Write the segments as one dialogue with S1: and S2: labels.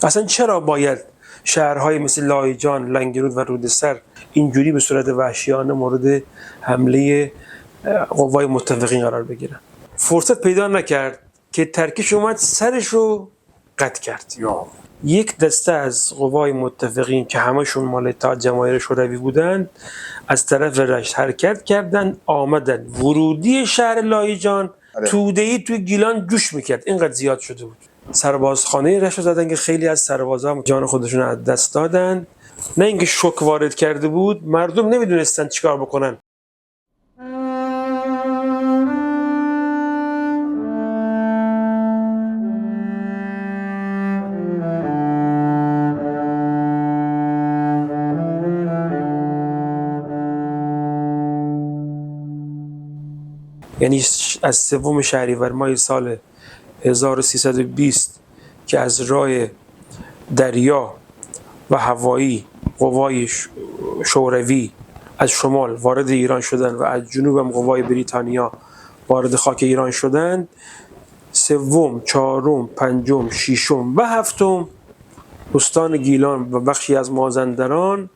S1: اصلا چرا باید شهرهای مثل لاهیجان، لنگرود و رودسر اینجوری به صورت وحشیانه مورد حمله قوای متفقین قرار بگیرن؟ فرصت پیدا نکرد که ترکیش اومد سرش رو قطع کرد. یک دسته از قوای متفقین که همشون مال اتحاد جماهیر شوروی بودند از طرف رشت حرکت کردن، آمدن ورودی شهر لاهیجان توده‌ای توی گیلان جوش میکرد، اینقدر زیاد شده بود. سربازخانه رشت زدن که خیلی از سربازا جان خودشون از دست دادن. نه اینکه شوک وارد کرده بود، مردم نمیدونستن چیکار بکنن. یعنی از 3 شهریور ماه سال 1320 که از راه دریا و هوایی قوای شوروی از شمال وارد ایران شدند و از جنوب هم قوای بریتانیا وارد خاک ایران شدند، 3، 4، 5، 6 و 7 استان گیلان و بخشی از مازندران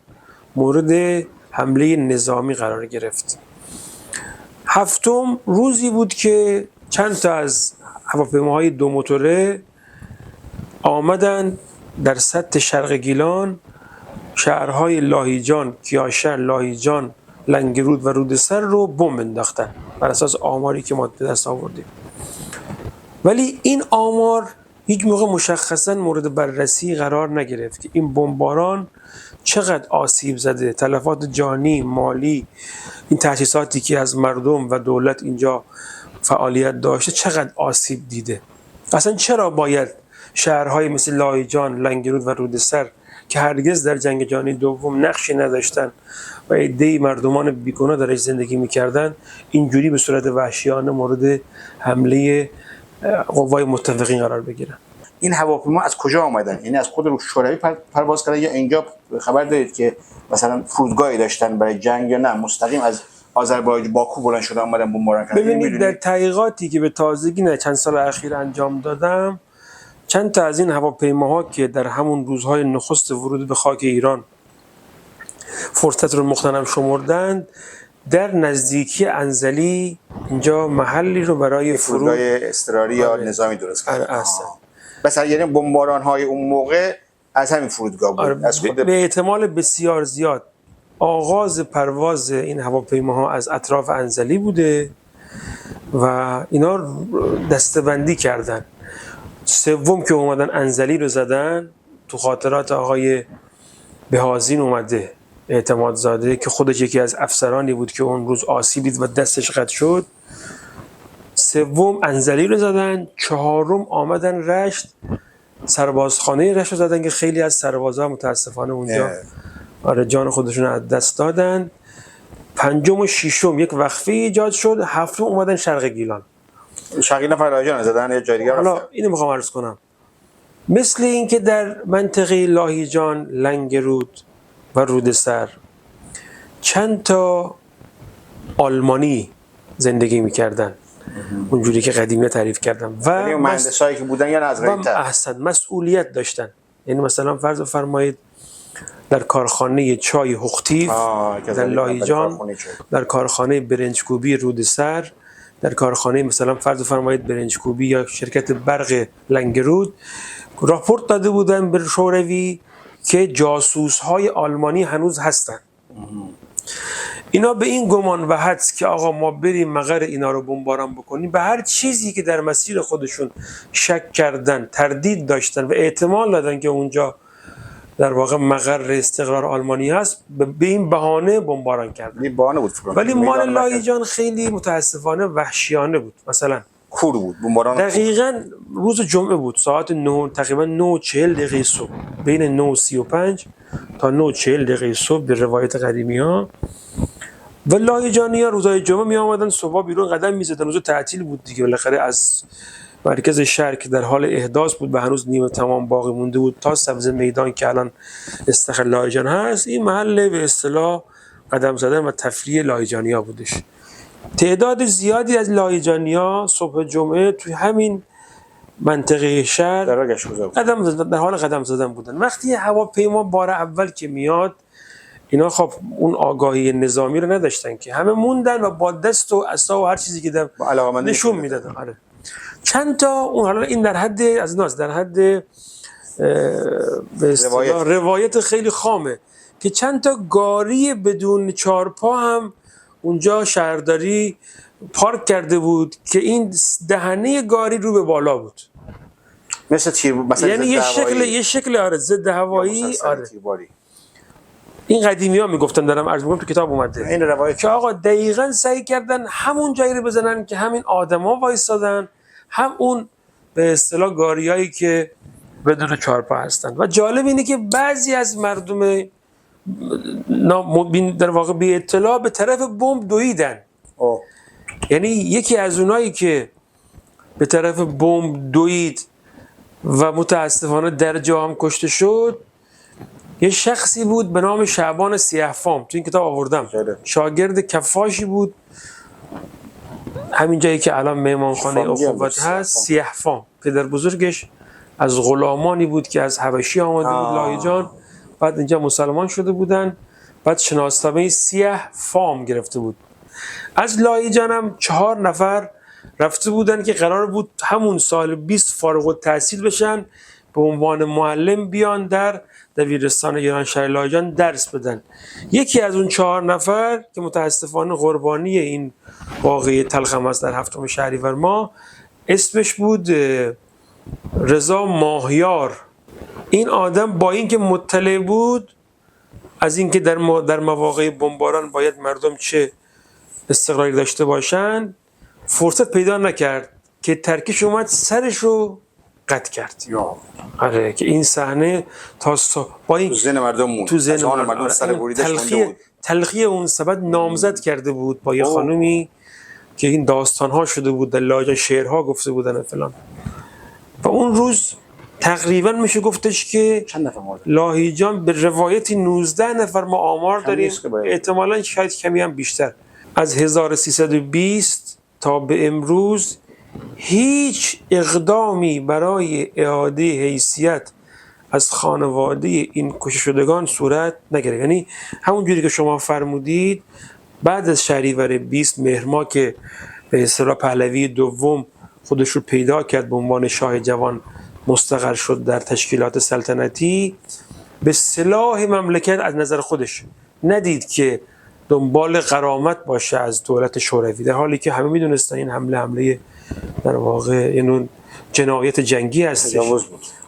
S1: مورد حمله نظامی قرار گرفت. 7 روزی بود که چند تا از هواپیماهای 2 موتوره آمدند در سطح شرق گیلان شهرهای لاهیجان، کیاشر، لاهیجان، لنگرود و رودسر رو بمب انداختن بر اساس آماری که ما به دست آوردیم. ولی این آمار هیچ موقع مشخصاً مورد بررسی قرار نگرفت که این بمباران چقدر آسیب زده، تلفات جانی، مالی، این تأسیساتی که از مردم و دولت اینجا فعالیت داشته چقدر آسیب دیده. اصلا چرا باید شهرهای مثل لاهیجان، لنگرود و رودسر که هرگز در جنگ جهانی دوم نقشی نداشتن و عده‌ای مردمان بیگناه درش زندگی میکردن اینجوری به صورت وحشیانه مورد حمله قوای متفقین قرار بگیرن؟
S2: این هواپیما از کجا آمدن؟ یعنی از خود شوروی پرواز کردن یا اینجا خبر دارید که مثلا فرودگاهی داشتن برای جنگ یا نه مستقیم از آذربایجان باکو بلند شدن اومدن بمباران کردن؟
S1: ببینید در تحقیقاتی که به تازگی نه چند سال اخیر انجام دادم، چند تا از این هواپیماها که در همون روزهای نخست ورود به خاک ایران فرصت رو مغتنم شمردند، در نزدیکی انزلی اینجا محلی رو برای
S2: فرودگاه اضطراری یا نظامی درست کردن. بس یعنی بمباران های اون موقع از همین فرودگاه بود. از خود
S1: به احتمال بسیار زیاد آغاز پرواز این هواپیماها از اطراف انزلی بوده و اینا دسته‌بندی کردن. 3 که اومدن انزلی رو زدن، تو خاطرات آقای بهازین اومده، اعتماد زاده که خودش یکی از افسرانی بود که اون روز آسیب دید و دستش قطع شد. 3 انزلی رو زدن، 4 آمدن رشت، سربازخانه رشت رو زدن که خیلی از سربازا متاسفانه اونجا جان خودشون از دست دادن. 5 و 6 یک وقفه ایجاد شد. 7 اومدن شرق گیلان.
S2: شرق گیلان لاهیجان زدن یا جای دیگه؟
S1: حالا اینو میخوام عرض کنم، مثل اینکه در منطقه لاهیجان، لنگرود و رودسر چند تا آلمانی زندگی میکردن اونجوری که قدیمی تعریف کردم و
S2: مهندسایی که بودن یا نظریتر
S1: احسن مسئولیت داشتن. یعنی مثلا فرض فرمایید در کارخانه چای هختیف در لاهیجان، در کارخانه برنجکوبی رودسر، در کارخانه مثلا فرض فرمایید برنجکوبی یا شرکت برق لنگرود راپورت داده بودن به شوروی که جاسوس‌های آلمانی هنوز هستن. اینا به این گمان و حدس که آقا ما بریم مقر اینا رو بمباران بکنیم، به هر چیزی که در مسیر خودشون شک کردن، تردید داشتن و احتمال دادن که اونجا در واقع مقر استقرار آلمانی هست، به این بهانه بمباران کردن.
S2: این بهانه بود.
S1: ولی مال لاهیجان خیلی متاسفانه وحشیانه بود. مثلا
S2: کور بود بمباران.
S1: دقیقاً روز جمعه بود، ساعت 9 تقریبا 9:40 صبح، بین 9:35 تا 9:40 صبح به روایت قدیمی‌ها. و لاهیجانی‌ها روزهای جمعه می آمدن صبح بیرون قدم می‌زدن. روز تعطیل بود دیگه، بالاخره از مرکز شهر که در حال احداث بود و هنوز نیمه تمام باقی مونده بود تا سبز میدان که الان استخر لاهیجان هست، این محل به اصطلاح قدم زدن و تفریح لاهیجانی‌ها بودش. تعداد زیادی از لاهیجانی‌ها صبح جمعه توی همین منطقه شهر
S2: در گشت گذار بود.
S1: در حال قدم زدن بودن. وقتی هواپیما بار اول که میاد، اینا خب اون آگاهی نظامی رو نداشتن که، همه موندن و با دست و عصا و هر چیزی که نشون میدادن. آره. چند تا اون، حالا این در حد از ناس، در حد به اصطلاح روایت خیلی خامه که چند تا گاری بدون چارپا هم اونجا شهرداری پارک کرده بود که این دهنه گاری رو به بالا بود،
S2: مثل تیر، مثلا
S1: یعنی یه شکل آره ضد هوایی. آره
S2: تیرباری.
S1: این قدیمی ها میگفتن، دارم عرض میکنم تو کتاب اومده
S2: این روایت
S1: که آقا دقیقاً سعی کردن همون جایی رو بزنن که همین آدما وایسادن، هم اون به اصطلاح گاریایی که بدون چارپا هستن. و جالب اینه که بعضی از مردم در واقع بی اطلاع به طرف بمب دویدن. یعنی یکی از اونایی که به طرف بمب دوید و متاسفانه در جا هم کشته شد، یه شخصی بود به نام شعبان سیحفام، تو این کتاب آوردم. شاگرد کفاشی بود، همین جایی که الان مهمانخانه اخوت هست. سیحفام پدر بزرگش از غلامانی بود که از حبشی آمده بود لاهیجان، بعد اینجا مسلمان شده بودن، بعد شناسنامه سیحفام گرفته بود. از لاهیجان هم 4 نفر رفته بودن که قرار بود همون سال 20 فارغ التحصیل بشن، به عنوان معلم بیان در دبیرستان ایران شهر لاهیجان درس بدن. یکی از اون 4 نفر که متاسفانه قربانی این واقعه تلخم است در 7 شهریور ماه، اسمش بود رضا ماهیار. این آدم با اینکه مطلع بود از اینکه در مواقع بمباران باید مردم چه استقلالی داشته باشن، فرصت پیدا نکرد که ترکش اومد سرشو قطع کرد. آره که این صحنه تا با این
S2: تو ذهن مردم موند، تو ذهن مردم سر بریدش مونده بود.
S1: تلخی اون سبد نامزد کرده بود با یه خانومی که این داستان‌ها شده بود، در لاهیجان شعرها گفته بودن فلان. و اون روز تقریبا میشه گفتش که
S2: چند نفر مرد؟
S1: لاهیجان به روایتی 19 نفر ما آمار داریم، احتمالاً شاید کمی هم بیشتر. از 1320 تا به امروز هیچ اقدامی برای اعاده حیثیت از خانواده این کشته شدگان صورت نگرفت. یعنی همون جوری که شما فرمودید، بعد از شهریور 20 مهر ماه که به اصطلاح پهلوی دوم خودش رو پیدا کرد به عنوان شاه جوان، مستقر شد در تشکیلات سلطنتی، به صلاح مملکت از نظر خودش ندید که دنبال غرامت باشه از دولت شوروی، در حالی که همه میدونستن این حمله در واقع اینون جنایت جنگی هستش.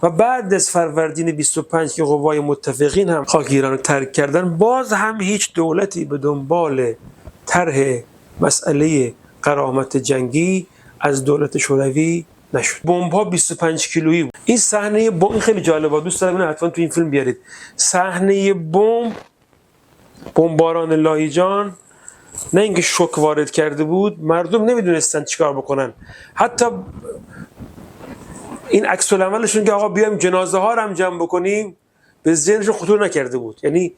S1: و بعد از فروردین 25 که قوای متفقین هم خاک ایران رو ترک کردن، باز هم هیچ دولتی به دنبال طرح مسئله غرامت جنگی از دولت شوروی نشد. بمب‌ها 25 کیلویی بود. این صحنه بمب خیلی جالبه، دوست دارم اینو حتما تو این فیلم بیارید. صحنه بمباران لاهیجان نه اینکه شوک وارد کرده بود، مردم نمیدونستن چیکار بکنن. حتی این عکس العملشون که آقا بیایم جنازه ها رو هم جمع بکنیم به ذهنشون خطور نکرده بود. یعنی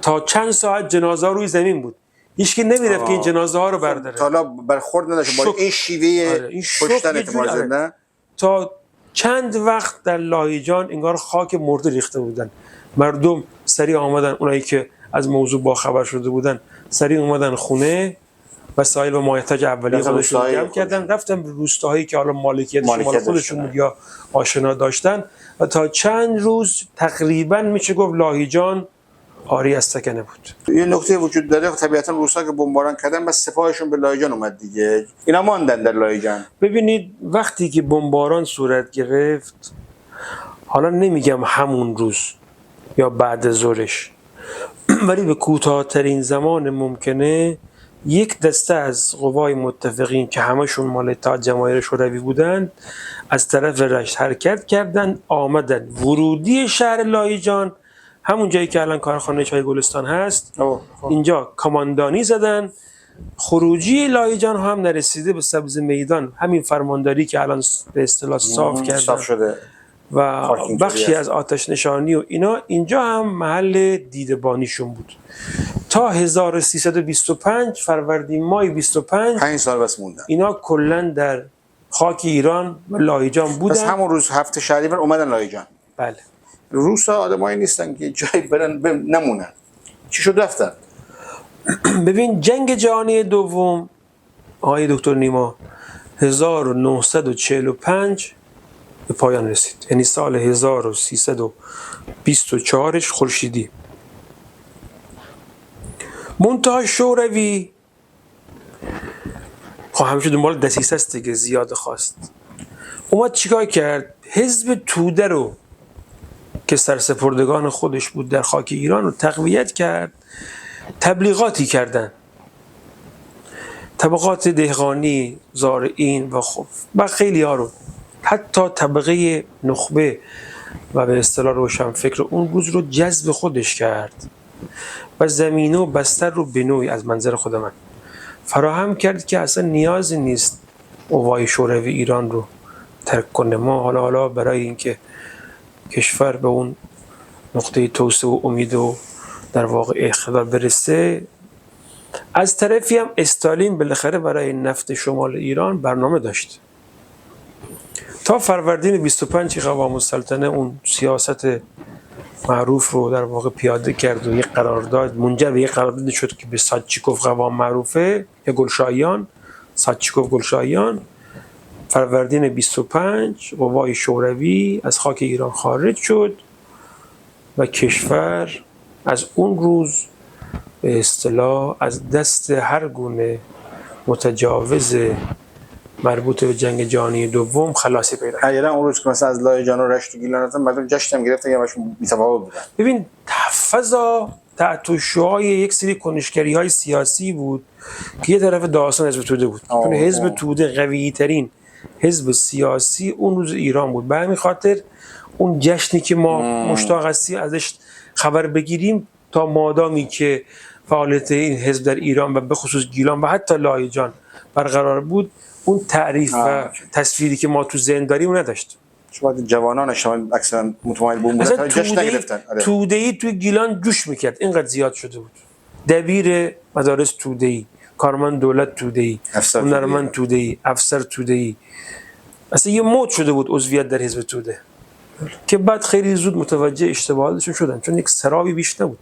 S1: تا چند ساعت جنازه ها روی زمین بود، هیچکی نمیرفت که این جنازه ها رو برداره.
S2: تا حالا برخورد نداشت با این شیوه کشتن اعتماد زنده.
S1: تا چند وقت در لاهیجان انگار خاک مرده ریخته بودن. مردم سریع آمدن، اونایی که از موضوع باخبر شده بودن سریع اومدن خونه، وسایل و مایحتاج اولیه خودشون جمع کردن، رفتن به روستاهایی که حالا مالکیت شمال خودشون بود یا آشنا داشتن و تا چند روز تقریبا میشه گفت لاهیجان آری از سکنه بود.
S2: یه نکته وجود داره، طبیعتا روسا که بمباران کردن بس سپاهشون به لاهیجان اومد دیگه، اینا ماندن در لاهیجان.
S1: ببینید وقتی که بمباران صورت گرفت، حالا نمیگم همون روز یا بعد ظهرش، ولی به کوتاه‌ترین زمان ممکنه یک دسته از قوای متفقین که همشون مال اتحاد جماهیر شوروی بودند از طرف رشت حرکت کردند، آمدن ورودی شهر لاهیجان، همون جایی که الان کارخانه چای گلستان هست، اینجا کماندانی زدن. خروجی لاهیجان هم نرسیده به سبز میدان، همین فرمانداری که الان به اصطلاح صاف
S2: شده
S1: و بخشی از آتش نشانی و اینا، اینجا هم محل دیدبانیشون بود. تا 1325 فروردین ماه 25
S2: 5 سال بس موندن.
S1: اینا کلا در خاک ایران و لاهیجان
S2: پس
S1: بودن.
S2: همون روز 7 شهریور اومدن لاهیجان.
S1: بله.
S2: روسا آدمایی نیستن که جایی برن نمونن. چی شد رفتن؟
S1: ببین جنگ جهانی دوم آقای دکتر نیما 1945 به پایان رسید، یعنی سال 1324 خورشیدی. منتها شوروی خب همیشه دنبال دسیسه است دیگه، زیاد خواست. اومد چیکار کرد؟ حزب توده رو که سرسپردگان خودش بود در خاک ایران رو تقویت کرد. تبلیغاتی کردن، طبقات دهقانی، زارعین و خیلی ها رو، حتی طبقه نخبه و به اصطلاح روشنفکر اون روز رو جذب خودش کرد و زمینه و بستر رو به نوعی از منظر خود من فراهم کرد که اصلا نیازی نیست قوای شوروی ایران رو ترک کنه. ما حالا برای اینکه کشور به اون نقطه توسعه و امید و در واقع اقتدار برسه، از طرفی هم استالین بالاخره برای نفت شمال ایران برنامه داشت. تا فروردین 25 قوام السلطنه اون سیاست معروف رو در واقع پیاده کرد و یک قرارداد منجر به یک قرارداد شد که به سادچیکوف قوام معروفه یا گلشاییان، سادچیکوف گلشاییان. فروردین 25 قوای شوروی از خاک ایران خارج شد و کشور از اون روز به اصطلاح از دست هر گونه متجاوز مربوط به جنگ جهانی دوم خلاصی پیدا کرد.
S2: حقیقتا اون روز که مثلا از لایجان و رشت و گیلان رفتن مردم جشن گرفتن یا باشون بی‌تفاوت بودن.
S1: ببین فضا تحت شعاع یک سری کنشگری‌های سیاسی بود که یه طرف داستان حزب توده بود. چون حزب توده قوی‌ترین حزب سیاسی اون روز ایران بود. به همین خاطر اون جشنی که ما مشتاق هستیم ازش خبر بگیریم، تا مادامی که فعالیت این حزب در ایران و به خصوص گیلان و حتی لاهیجان برقرار بود، اون تعریف و تصویری که ما تو ذهن داریم اون نداشت.
S2: شما جوانانش اکثرا متمایل بودن جشن نگرفتن.
S1: توده‌ای توی گیلان جوش میکرد، اینقدر زیاد شده بود. دبیر مدارس توده‌ای، کارمند دولت توده‌ای، هنرمند توده‌ای، افسر توده‌ای، اصلا یه مود شده بود عضویت در حزب توده که بعد خیلی زود متوجه اشتباهاتشون شدن، چون یک سرابی بیش نبود.